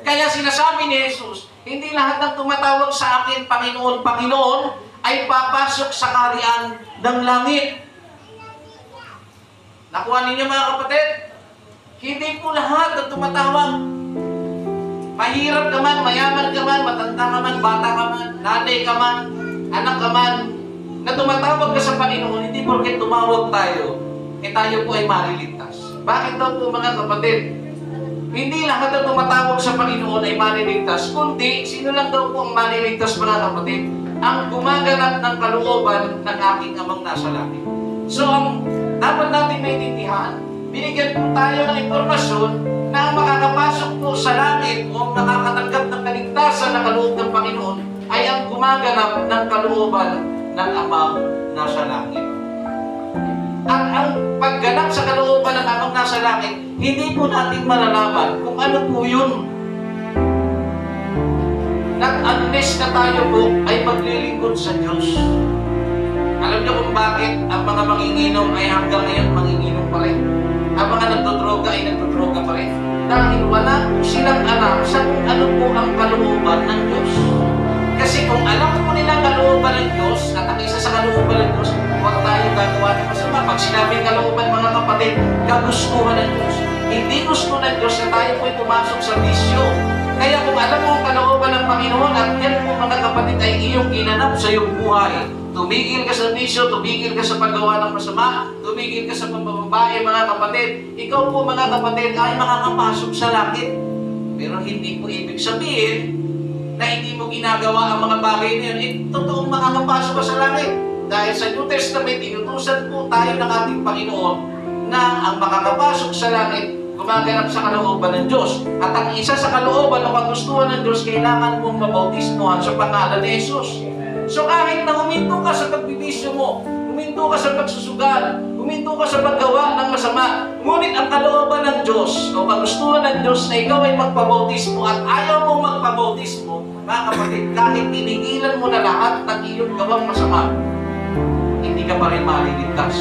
Kaya sinasabi ni Jesus, hindi lahat ng tumatawag sa akin, Panginoon, Panginoon, ay papasok sa kaharian ng langit. Nakuha ninyo mga kapatid? Hindi po lahat ng tumatawag. Mahirap ka man, mayaman ka man, matanda ka man, bata ka man, nanay ka man, anak ka man, na tumatawag ka sa Panginoon, hindi porket tumawag tayo, tayo po ay maliligtas. Bakit daw po mga kapatid? Hindi lahat ng tumatawag sa Panginoon ay maliligtas, kundi sino lang daw po ang maliligtas mga kapatid? Ang gumaganap ng kalooban ng aking Amang nasa langit. So, ang dapat natin maintindihan, binigyan po tayo ng impormasyon na ang makakapasok po sa langit o makakatanggap ng kaligtasan na kaloob ng Panginoon ay ang gumaganap ng kalooban ng Amang nasa langit. At ang pagganap sa kalooban ng Amang nasa langit, hindi po natin malalaman kung ano po yun. Unless na tayo po ay maglilingkod sa Diyos. Alam niyo kung bakit ang mga manginginom ay hanggang ngayon manginginom pa rin. Ang mga nagdodroga ay nagdodroga pa rin. Dahil wala po silang alam sa kung ano po ang kalooban ng Diyos. Kasi kung alam po nila ang kalooban ng Diyos, at ang isa sa kalooban ng Diyos, huwag tayo gagawa ng masama. Pag sinabing kalooban mga kapatid, kagustuhan ng Diyos. Hindi gusto ng Diyos na tayo po ay pumasok sa bisyo. Kaya kung alam mo ang kalooban ng Panginoon at yan po mga kapatid ay iyong ginanap sa iyong buhay, tumigil ka sa bisyo, tumigil ka sa paggawa ng masama, tumigil ka sa pambababae mga kapatid, ikaw po mga kapatid ay makakapasok sa langit. Pero hindi po ibig sabihin na hindi mo ginagawa ang mga bagay na yun, totoong makakapasok ka sa langit. Dahil sa New Testament, inutusan po tayo ng ating Panginoon na ang makakapasok sa langit gumaganap sa kalooban ng Diyos. At ang isa sa kalooban o kagustuhan ng Diyos, kailangan mong mabautismuhan sa pangalan ni Jesus. So kahit na huminto ka sa pagbibisyo mo, huminto ka sa pagsusugal, huminto ka sa paggawa ng masama, ngunit ang kalooban ng Diyos o kagustuhan ng Diyos na ikaw ay magpabautismo at ayaw mong magpabautismo, mga kapatid, kahit tinigilan mo na lahat ng iyong gawang masama, hindi ka pa rin maliligtas.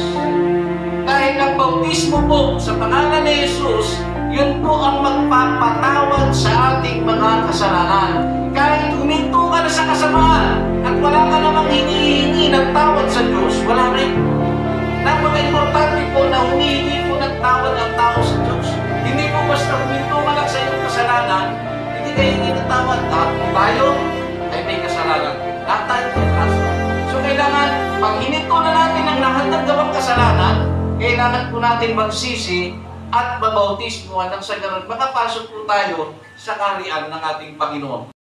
Dahil ang bautismo po sa pangalan ni Jesus, yun po ang magpapatawad sa ating mga kasalanan. Kahit huminto ka na sa kasamaan at wala ka namang hinihingi ng tawad sa Diyos, wala rin. Napaka-importante po na humihingi po ng tawad ang tao sa Diyos. Hindi po basta huminto ka lang sa iyong kasalanan, hindi ka hingi ng tawad. Lahat po tayo ay may kasalanan. Lahat tayo may kasalanan. So kailangan, pag hininto na natin ang lahat ng gawang kasalanan, kailangan po natin magsisi at mabautismo nang sa ganun makapasok po tayo sa kaharian ng ating Panginoon.